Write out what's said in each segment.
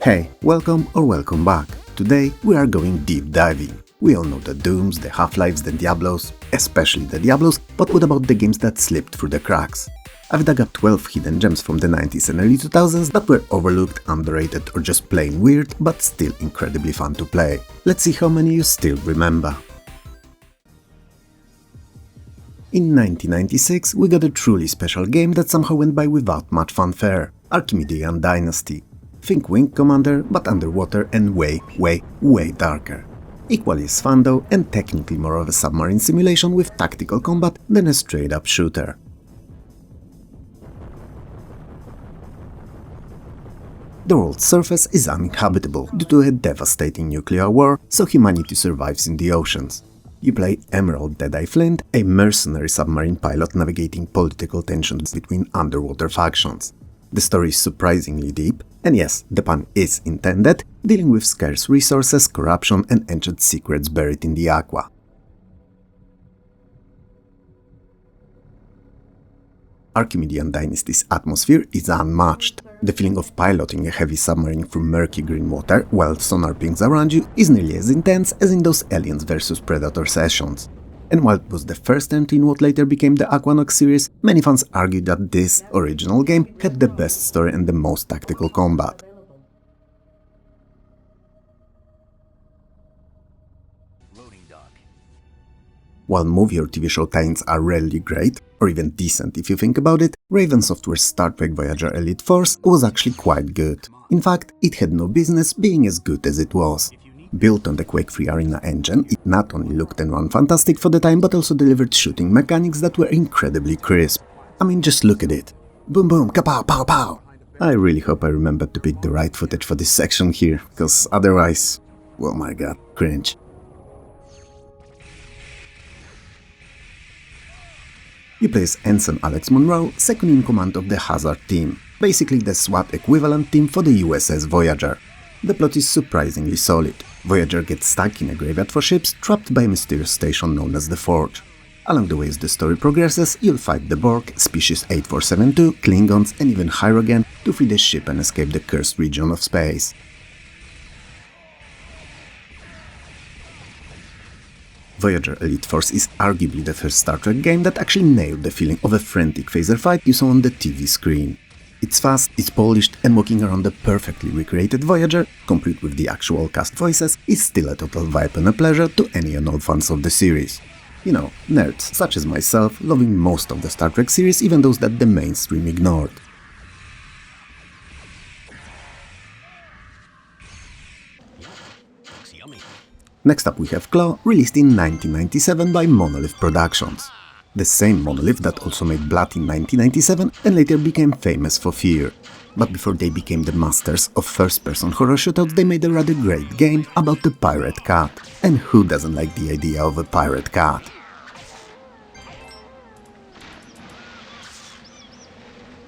Hey, welcome or welcome back. Today we are going deep diving. We all know the Dooms, the Half-Lives, the Diablos, especially the Diablos, but what about the games that slipped through the cracks? I've dug up 12 hidden gems from the 90s and early 2000s that were overlooked, underrated or just plain weird, but still incredibly fun to play. Let's see how many you still remember. In 1996, we got a truly special game that somehow went by without much fanfare, Archimedean Dynasty. Think Wing Commander, but underwater and way darker. Equally as fun though, and technically more of a submarine simulation with tactical combat than a straight-up shooter. The world's surface is uninhabitable due to a devastating nuclear war, so humanity survives in the oceans. You play Emerald Deadeye Flint, a mercenary submarine pilot navigating political tensions between underwater factions. The story is surprisingly deep, and yes, the pun is intended, dealing with scarce resources, corruption and ancient secrets buried in the aqua. Archimedean Dynasty's atmosphere is unmatched. The feeling of piloting a heavy submarine through murky green water while sonar pings around you is nearly as intense as in those Aliens vs Predator sessions. And while it was the first entry in what later became the Aquanox series, many fans argued that this original game had the best story and the most tactical combat. While movie or TV show tie-ins are rarely great, or even decent if you think about it, Raven Software's Star Trek Voyager Elite Force was actually quite good. In fact, it had no business being as good as it was. Built on the Quake 3 Arena engine, it not only looked and ran fantastic for the time, but also delivered shooting mechanics that were incredibly crisp. I mean, just look at it. Boom boom, kapow pow pow! I really hope I remembered to pick the right footage for this section here, cause otherwise, oh my god, cringe. You play as Ensign Alex Monroe, second in command of the Hazard team, basically the SWAT equivalent team for the USS Voyager. The plot is surprisingly solid. Voyager gets stuck in a graveyard for ships, trapped by a mysterious station known as the Forge. Along the way as the story progresses, you'll fight the Borg, Species 8472, Klingons and even Hierogen to free the ship and escape the cursed region of space. Voyager Elite Force is arguably the first Star Trek game that actually nailed the feeling of a frantic phaser fight you saw on the TV screen. It's fast, it's polished, and walking around the perfectly recreated Voyager, complete with the actual cast voices, is still a total vibe and a pleasure to any and all fans of the series. You know, nerds such as myself, loving most of the Star Trek series, even those that the mainstream ignored. Next up we have Claw, released in 1997 by Monolith Productions. The same Monolith that also made Blood in 1997 and later became famous for Fear. But before they became the masters of first-person horror shootouts, they made a rather great game about the pirate cat. And who doesn't like the idea of a pirate cat?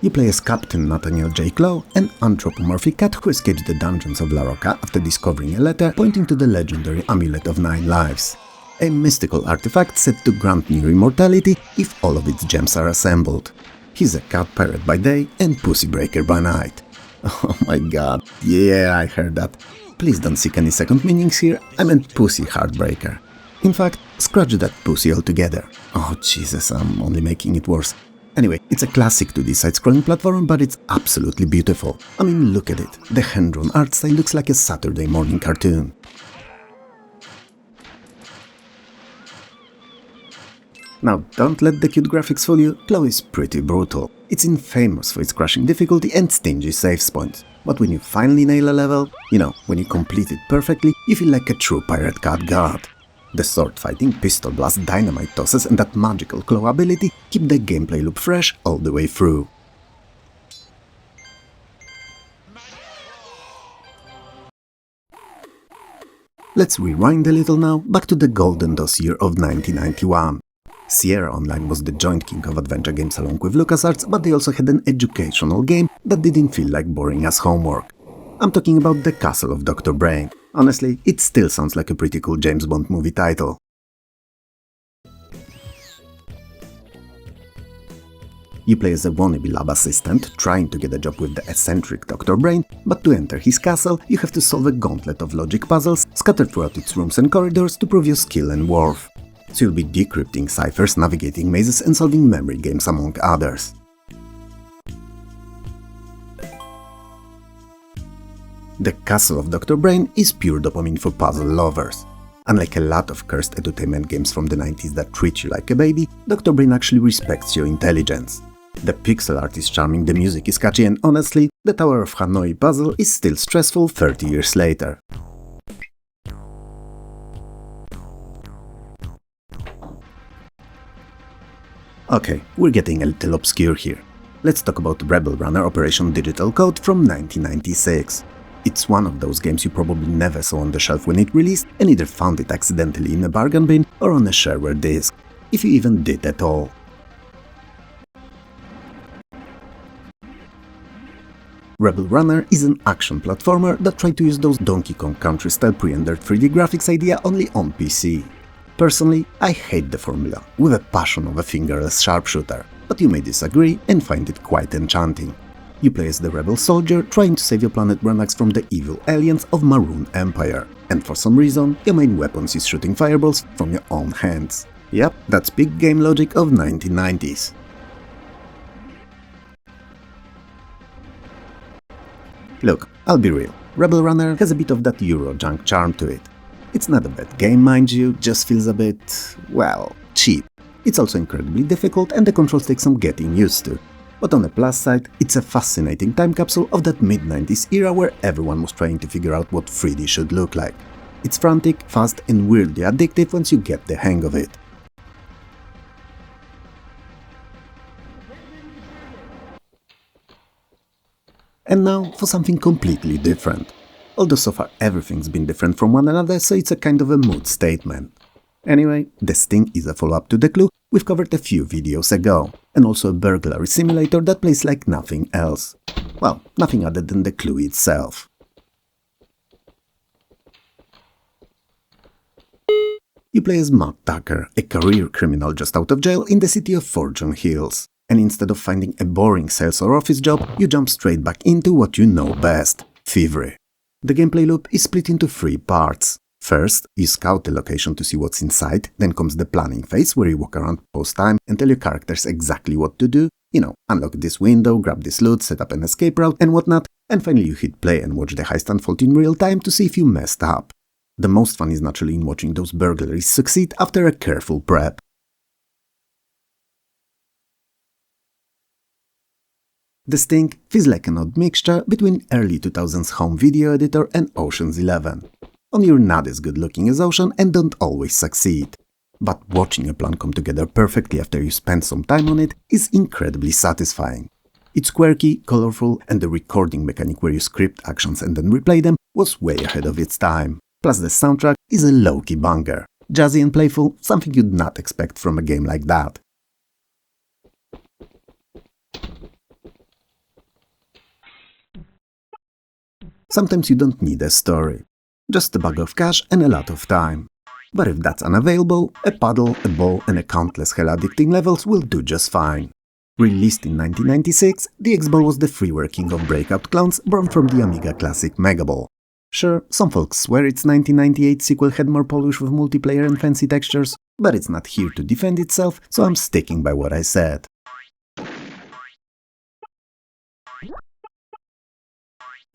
You play as Captain Nathaniel J. Claw, an anthropomorphic cat who escapes the dungeons of La Roca after discovering a letter pointing to the legendary Amulet of 9 Lives. A mystical artifact said to grant near immortality if all of its gems are assembled. He's a cat pirate by day and pussy breaker by night. Oh my god, yeah, I heard that. Please don't seek any second meanings here, I meant pussy heartbreaker. In fact, scratch that pussy altogether. Oh Jesus, I'm only making it worse. Anyway, it's a classic 2D side-scrolling platform, but it's absolutely beautiful. I mean, look at it. The hand-drawn art style looks like a Saturday morning cartoon. Now, don't let the cute graphics fool you, Claw is pretty brutal. It's infamous for its crushing difficulty and stingy save points. But when you finally nail a level, you know, when you complete it perfectly, you feel like a true pirate cat god. The sword fighting, pistol blast, dynamite tosses and that magical claw ability keep the gameplay loop fresh all the way through. Let's rewind a little now, back to the golden DOS year of 1991. Sierra Online was the joint king of adventure games along with LucasArts, but they also had an educational game that didn't feel like boring as homework. I'm talking about The Castle of Dr. Brain. Honestly, it still sounds like a pretty cool James Bond movie title. You play as a wannabe lab assistant trying to get a job with the eccentric Dr. Brain, but to enter his castle you have to solve a gauntlet of logic puzzles scattered throughout its rooms and corridors to prove your skill and worth. So you'll be decrypting ciphers, navigating mazes and solving memory games among others. The Castle of Dr. Brain is pure dopamine for puzzle lovers. Unlike a lot of cursed edutainment games from the 90s that treat you like a baby, Dr. Brain actually respects your intelligence. The pixel art is charming, the music is catchy, and honestly, the Tower of Hanoi puzzle is still stressful 30 years later. Okay, we're getting a little obscure here. Let's talk about Rebel Runner Operation Digital Code from 1996. It's one of those games you probably never saw on the shelf when it released and either found it accidentally in a bargain bin or on a shareware disk, if you even did at all. Rebel Runner is an action platformer that tried to use those Donkey Kong Country style pre-rendered 3D graphics idea only on PC. Personally, I hate the formula, with a passion of a fingerless sharpshooter, but you may disagree and find it quite enchanting. You play as the rebel soldier trying to save your planet Renax from the evil aliens of Maroon Empire, and for some reason your main weapon is shooting fireballs from your own hands. Yep, that's big game logic of 1990s. Look, I'll be real, Rebel Runner has a bit of that Eurojunk charm to it. It's not a bad game, mind you, just feels a bit, well, cheap. It's also incredibly difficult and the controls take some getting used to. But on the plus side, it's a fascinating time capsule of that mid-90s era where everyone was trying to figure out what 3D should look like. It's frantic, fast and weirdly addictive once you get the hang of it. And now for something completely different. Although so far everything's been different from one another, so it's a kind of a mood statement. Anyway, The Sting is a follow-up to The Clue we've covered a few videos ago, and also a burglary simulator that plays like nothing else. Well, nothing other than The Clue itself. You play as Matt Tucker, a career criminal just out of jail in the city of Fortune Hills. And instead of finding a boring sales or office job, you jump straight back into what you know best, thievery. The gameplay loop is split into 3 parts. First, you scout the location to see what's inside, then comes the planning phase where you walk around post-time and tell your characters exactly what to do, unlock this window, grab this loot, set up an escape route and whatnot, and finally you hit play and watch the heist unfold in real time to see if you messed up. The most fun is naturally in watching those burglaries succeed after a careful prep. The Sting feels like an odd mixture between early 2000s home video editor and Ocean's 11. Only you're not as good looking as Ocean and don't always succeed. But watching a plan come together perfectly after you spend some time on it is incredibly satisfying. It's quirky, colorful, and the recording mechanic where you script actions and then replay them was way ahead of its time. Plus the soundtrack is a low-key banger. Jazzy and playful, something you'd not expect from a game like that. Sometimes you don't need a story. Just a bag of cash and a lot of time. But if that's unavailable, a paddle, a ball and a countless hell addicting levels will do just fine. Released in 1996, the X-Ball was the freeware king of breakout clones born from the Amiga classic Megaball. Sure, some folks swear its 1998 sequel had more polish with multiplayer and fancy textures, but it's not here to defend itself, so I'm sticking by what I said.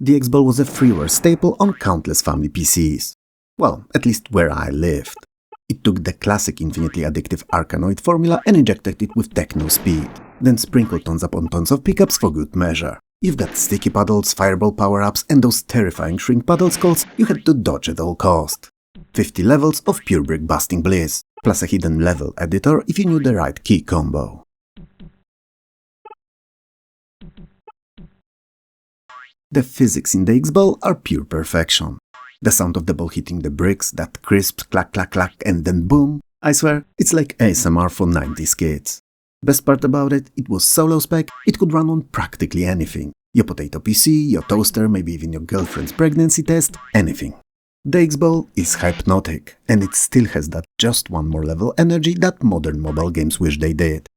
The X-Ball was a freeware staple on countless family PCs. Well, at least where I lived. It took the classic infinitely addictive Arkanoid formula and injected it with techno speed, then sprinkled tons upon tons of pickups for good measure. You've got sticky puddles, fireball power-ups and those terrifying shrink puddle skulls you had to dodge at all cost. 50 levels of pure brick-busting bliss, plus a hidden level editor if you knew the right key combo. The physics in the X-Ball are pure perfection. The sound of the ball hitting the bricks, that crisp clack clack clack and then boom, I swear, it's like ASMR for 90s kids. Best part about it, it was solo spec, it could run on practically anything. Your potato PC, your toaster, maybe even your girlfriend's pregnancy test, anything. The X-Ball is hypnotic, and it still has that just one more level energy that modern mobile games wish they did.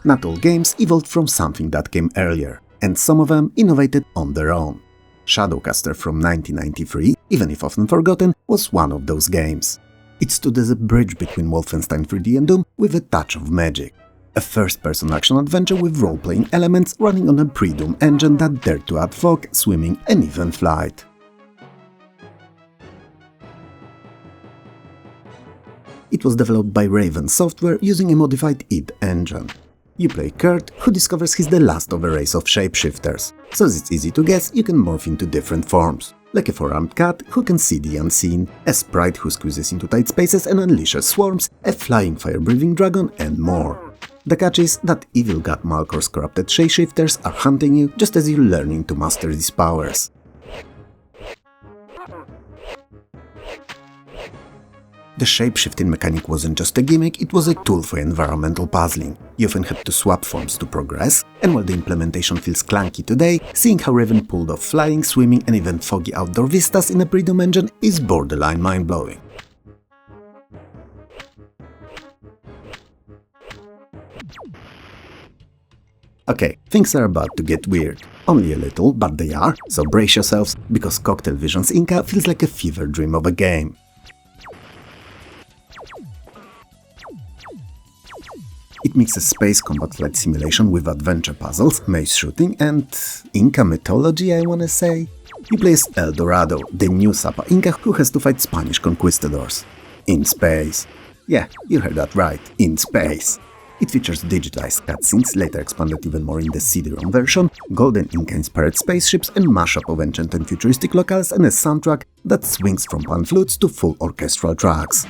Not all games evolved from something that came earlier, and some of them innovated on their own. Shadowcaster from 1993, even if often forgotten, was one of those games. It stood as a bridge between Wolfenstein 3D and Doom with a touch of magic. A first-person action adventure with role-playing elements running on a pre-Doom engine that dared to add fog, swimming and even flight. It was developed by Raven Software using a modified id engine. You play Kurt, who discovers he's the last of a race of shapeshifters, so as it's easy to guess, you can morph into different forms. Like a four-armed cat who can see the unseen, a sprite who squeezes into tight spaces and unleashes swarms, a flying fire-breathing dragon, and more. The catch is that evil god Malkor's corrupted shapeshifters are hunting you just as you're learning to master these powers. The shapeshifting mechanic wasn't just a gimmick, it was a tool for environmental puzzling. You often had to swap forms to progress, and while the implementation feels clunky today, seeing how Raven pulled off flying, swimming and even foggy outdoor vistas in a pre-Doom engine is borderline mind-blowing. Okay, things are about to get weird. Only a little, but they are, so brace yourselves, because Cocktail Vision's Inca feels like a fever dream of a game. It mixes space combat flight simulation with adventure puzzles, maze shooting and Inca mythology, I wanna say. You play as El Dorado, the new Sapa Inca who has to fight Spanish conquistadors. In space. Yeah, you heard that right, in space. It features digitized cutscenes, later expanded even more in the CD-ROM version, golden Inca-inspired spaceships and mashup of ancient and futuristic locales and a soundtrack that swings from pan flutes to full orchestral tracks.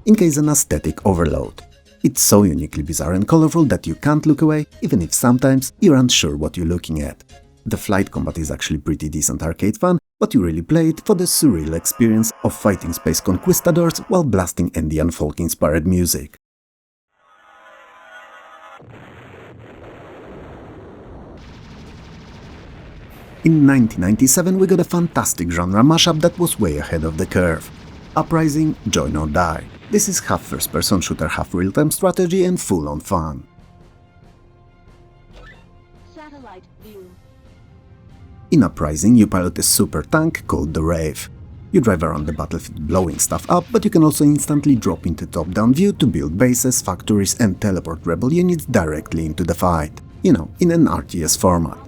Inca is an aesthetic overload. It's so uniquely bizarre and colorful that you can't look away, even if sometimes you're unsure what you're looking at. The flight combat is actually pretty decent arcade fun, but you really play it for the surreal experience of fighting space conquistadors while blasting Indian folk-inspired music. In 1997 we got a fantastic genre mashup that was way ahead of the curve. Uprising, Join or Die. This is half first-person shooter, half real-time strategy and full-on fun. Satellite view. In Uprising, you pilot a super tank called the Wraith. You drive around the battlefield blowing stuff up, but you can also instantly drop into top-down view to build bases, factories and teleport rebel units directly into the fight. You know, in an RTS format.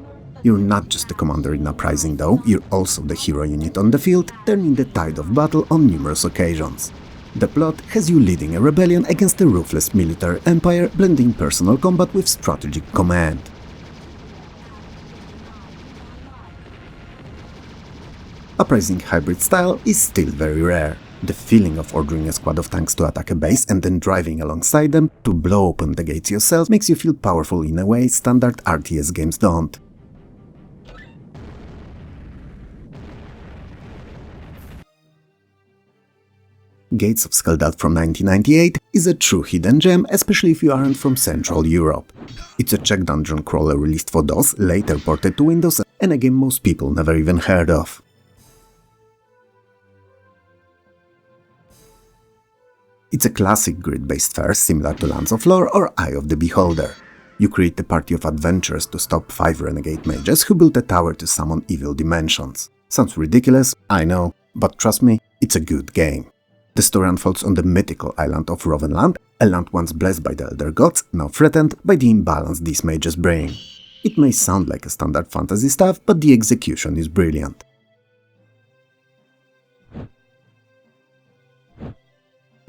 You're not just the commander in Uprising though, you're also the hero unit on the field, turning the tide of battle on numerous occasions. The plot has you leading a rebellion against a ruthless military empire, blending personal combat with strategic command. Uprising hybrid style is still very rare. The feeling of ordering a squad of tanks to attack a base and then driving alongside them to blow open the gates yourself makes you feel powerful in a way standard RTS games don't. Gates of Skeldal from 1998 is a true hidden gem, especially if you aren't from Central Europe. It's a Czech dungeon crawler released for DOS, later ported to Windows, and a game most people never even heard of. It's a classic grid-based fare similar to Lands of Lore or Eye of the Beholder. You create a party of adventurers to stop 5 renegade mages who built a tower to summon evil dimensions. Sounds ridiculous, I know, but trust me, it's a good game. The story unfolds on the mythical island of Rovenland, a land once blessed by the Elder Gods, now threatened by the imbalance these mages bring. It may sound like a standard fantasy stuff, but the execution is brilliant.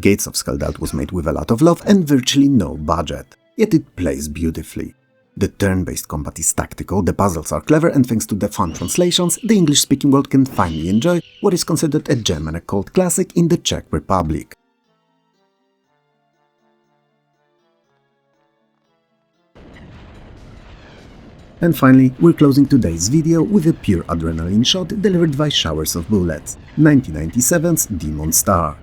Gates of Skeldal was made with a lot of love and virtually no budget, yet it plays beautifully. The turn-based combat is tactical, the puzzles are clever, and thanks to the fun translations, the English-speaking world can finally enjoy what is considered a gem and a cult classic in the Czech Republic. And finally, we're closing today's video with a pure adrenaline shot delivered by showers of bullets, 1997's Demonstar.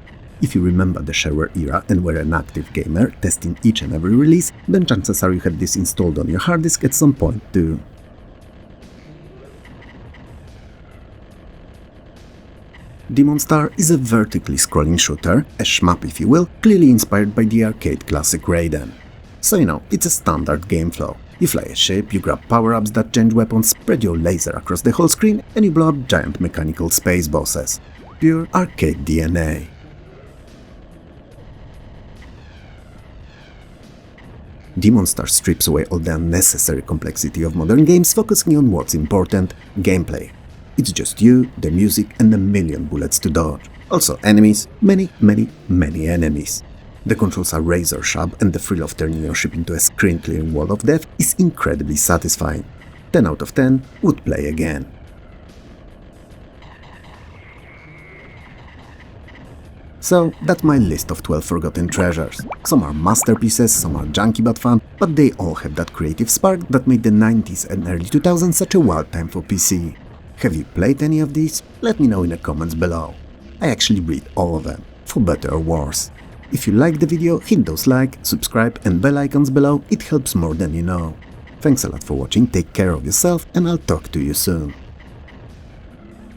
If you remember the shareware era and were an active gamer testing each and every release, then chances are you had this installed on your hard disk at some point too. Demonstar is a vertically scrolling shooter, a shmup if you will, clearly inspired by the arcade classic Raiden. So it's a standard game flow. You fly a ship, you grab power-ups that change weapons, spread your laser across the whole screen, and you blow up giant mechanical space bosses. Pure arcade DNA. Demonstar strips away all the unnecessary complexity of modern games, focusing on what's important: gameplay. It's just you, the music, and a million bullets to dodge. Also enemies, many enemies. The controls are razor sharp, and the thrill of turning your ship into a screen-clearing wall of death is incredibly satisfying. 10 out of 10 would play again. So that's my list of 12 forgotten treasures. Some are masterpieces, some are junky but fun, but they all have that creative spark that made the 90s and early 2000s such a wild time for PC. Have you played any of these? Let me know in the comments below. I actually read all of them, for better or worse. If you liked the video, hit those like, subscribe and bell icons below, it helps more than you know. Thanks a lot for watching, take care of yourself, and I'll talk to you soon.